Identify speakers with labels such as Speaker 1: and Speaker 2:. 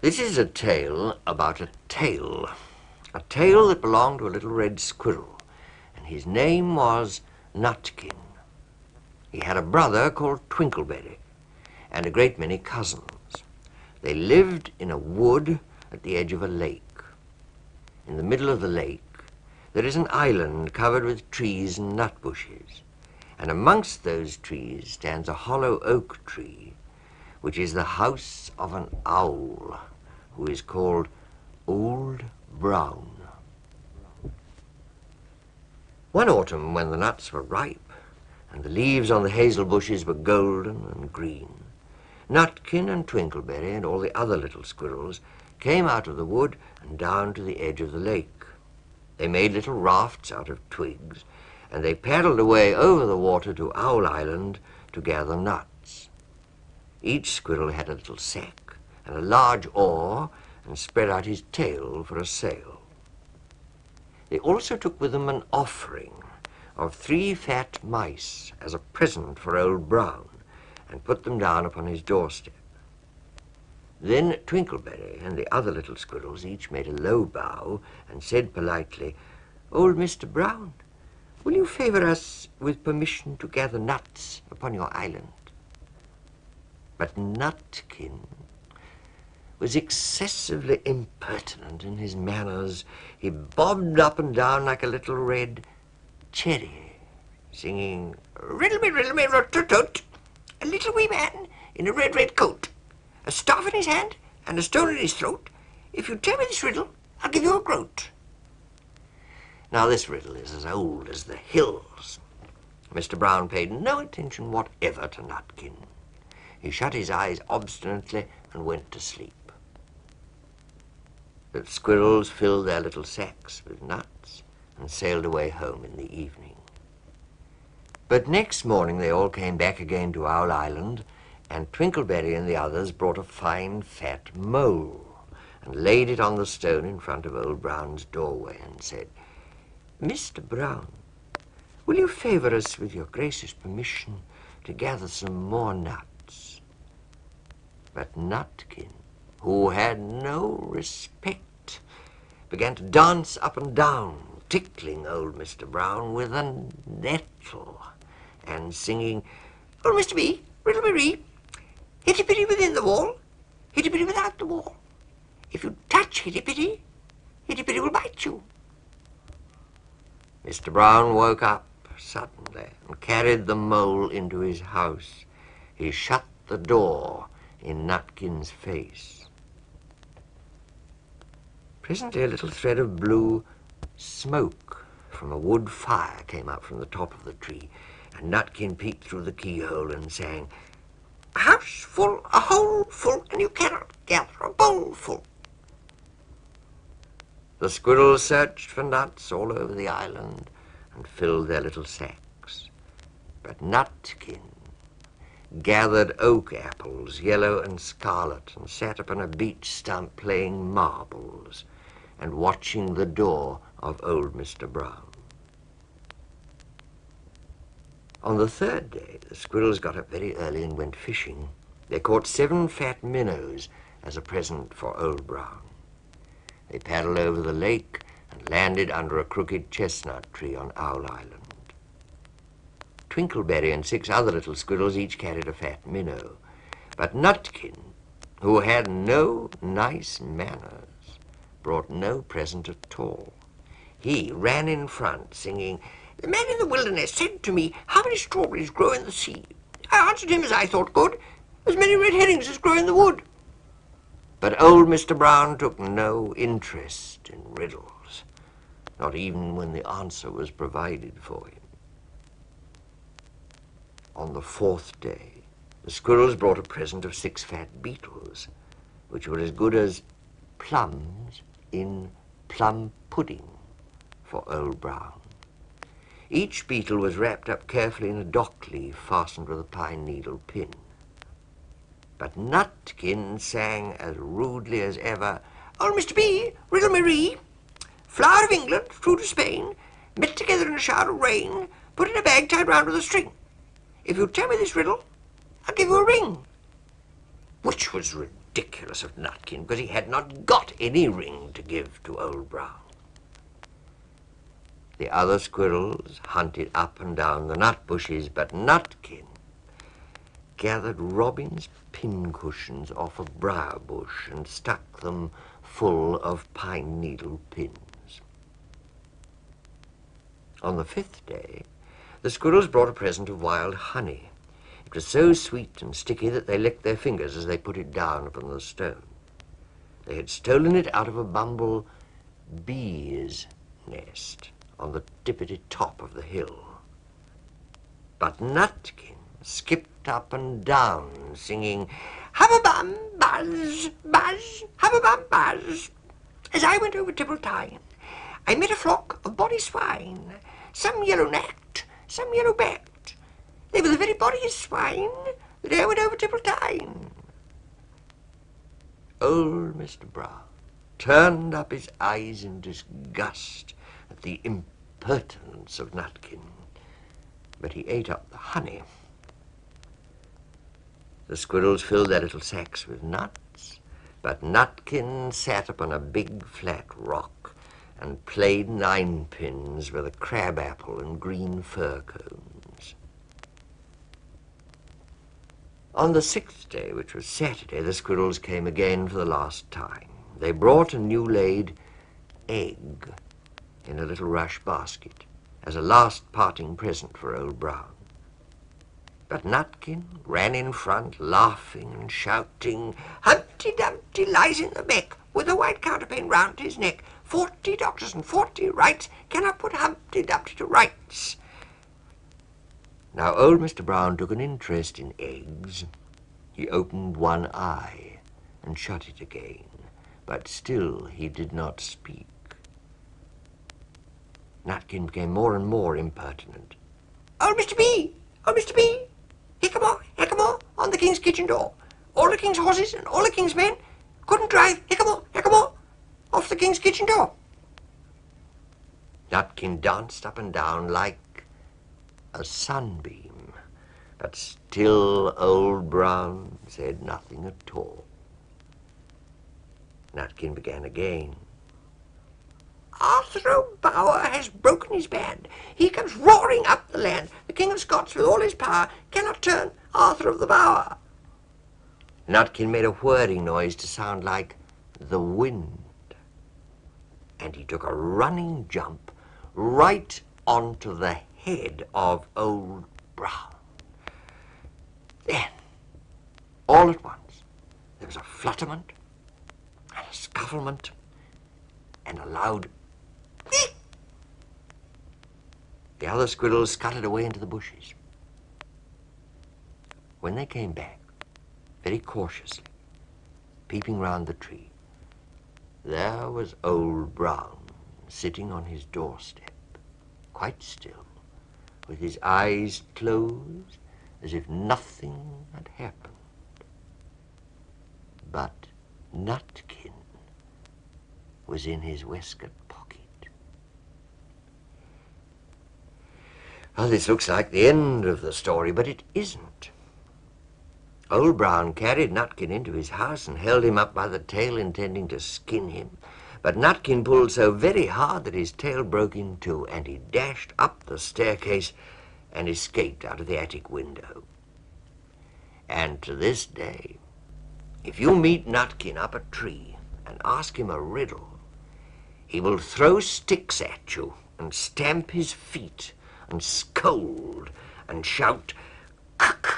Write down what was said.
Speaker 1: This is a tale about a tail that belonged to a little red squirrel, and his name was Nutkin. He had a brother called Twinkleberry, and a great many cousins. They lived in a wood at the edge of a lake. In the middle of the lake there is an island covered with trees and nut bushes, and amongst those trees stands a hollow oak tree, which is the house of an owl, who is called Old Brown. One autumn, when the nuts were ripe, and the leaves on the hazel bushes were golden and green, Nutkin and Twinkleberry and all the other little squirrels came out of the wood and down to the edge of the lake. They made little rafts out of twigs, and they paddled away over the water to Owl Island to gather nuts. Each squirrel had a little sack and a large oar and spread out his tail for a sail. They also took with them an offering of 3 fat mice as a present for Old Brown, and put them down upon his doorstep. Then Twinkleberry and the other little squirrels each made a low bow and said politely, "Old Mr. Brown, will you favour us with permission to gather nuts upon your island?" But Nutkin was excessively impertinent in his manners. He bobbed up and down like a little red cherry, singing, riddle me, rot-tut-tut, a little wee man in a red, red coat, a staff in his hand and a stone in his throat. If you tell me this riddle, I'll give you a groat. Now this riddle is as old as the hills. Mr. Brown paid no attention whatever to Nutkin. He shut his eyes obstinately and went to sleep. The squirrels filled their little sacks with nuts and sailed away home in the evening. But next morning they all came back again to Owl Island, and Twinkleberry and the others brought a fine fat mole and laid it on the stone in front of Old Brown's doorway and said, "Mr. Brown, will you favour us with your gracious permission to gather some more nuts?" But Nutkin, who had no respect, began to dance up and down, tickling old Mr. Brown with a nettle and singing, "Oh, Mr. B, riddle me ree, hitty-pitty within the wall, hitty-pitty without the wall. If you touch hitty-pitty, hitty-pitty will bite you." Mr. Brown woke up suddenly and carried the mole into his house. He shut the door in Nutkin's face. Presently a little thread of blue smoke from a wood fire came up from the top of the tree, and Nutkin peeked through the keyhole and sang, "A house full, a hole full, and you cannot gather a bowl full." The squirrels searched for nuts all over the island and filled their little sacks. But Nutkin gathered oak apples, yellow and scarlet, and sat upon a beech stump playing marbles and watching the door of old Mr. Brown. On the 3rd day, the squirrels got up very early and went fishing. They caught 7 fat minnows as a present for Old Brown. They paddled over the lake and landed under a crooked chestnut tree on Owl Island. Twinkleberry and 6 other little squirrels each carried a fat minnow, but Nutkin, who had no nice manners, brought no present at all. He ran in front, singing, "The man in the wilderness said to me, 'How many strawberries grow in the sea?' I answered him as I thought good, 'As many red herrings as grow in the wood.'" But old Mr. Brown took no interest in riddles, not even when the answer was provided for him. On the 4th day, the squirrels brought a present of 6 fat beetles, which were as good as plums in plum pudding for Old Brown. Each beetle was wrapped up carefully in a dock leaf fastened with a pine needle pin. But Nutkin sang as rudely as ever, "Old Mr. B, riddle me ree, flower of England, true to Spain, met together in a shower of rain, put in a bag tied round with a string. If you tell me this riddle, I'll give you a ring." Which was ridiculous. ridiculous of Nutkin, because he had not got any ring to give to Old Brown. The other squirrels hunted up and down the nut bushes, but Nutkin gathered robin's pincushions off a briar bush and stuck them full of pine needle pins. On the 5th day, the squirrels brought a present of wild honey. It was so sweet and sticky that they licked their fingers as they put it down upon the stone. They had stolen it out of a bumble bee's nest on the tippity top of the hill. But Nutkin skipped up and down, singing, "Hubba-bum, buzz, buzz, hubba-bum, buzz. As I went over Tipple Tine, I met a flock of bonny swine, some yellow-necked, some yellow-backed. They were the very bonniest swine that e'er went over Tipple Tine." Old Mr. Brown turned up his eyes in disgust at the impertinence of Nutkin, but he ate up the honey. The squirrels filled their little sacks with nuts, but Nutkin sat upon a big flat rock and played ninepins with a crab-apple and green fir cones. On the 6th day, which was Saturday, the squirrels came again for the last time. They brought a new-laid egg in a little rush basket as a last parting present for Old Brown. But Nutkin ran in front, laughing and shouting, "Humpty Dumpty lies in the beck, with a white counterpane round his neck. 40 doctors and 40 wrights cannot put Humpty Dumpty to rights." Now old Mr. Brown took an interest in eggs. He opened one eye and shut it again, but still he did not speak. Nutkin became more and more impertinent. "Old Mr. B! Old Mr. B! Hickamore, Hickamore, on the king's kitchen door. All the king's horses and all the king's men couldn't drive Hickamore, Hickamore off the king's kitchen door." Nutkin danced up and down like a sunbeam, but still Old Brown said nothing at all. Nutkin began again. "Arthur O'Bower has broken his band. He comes roaring up the land. The King of Scots, with all his power, cannot turn Arthur of the Bower." Nutkin made a whirring noise to sound like the wind, and he took a running jump right onto the head of Old Brown. Then, all at once, there was a flutterment and a scufflement and a loud "Eek!" The other squirrels scuttled away into the bushes. When they came back, very cautiously, peeping round the tree, there was Old Brown sitting on his doorstep, quite still, with his eyes closed as if nothing had happened. But Nutkin was in his waistcoat pocket. Well, this looks like the end of the story, but it isn't. Old Brown carried Nutkin into his house and held him up by the tail, intending to skin him. But Nutkin pulled so very hard that his tail broke in two, and he dashed up the staircase and escaped out of the attic window. And to this day, if you meet Nutkin up a tree and ask him a riddle, he will throw sticks at you and stamp his feet and scold and shout, "Cuck!"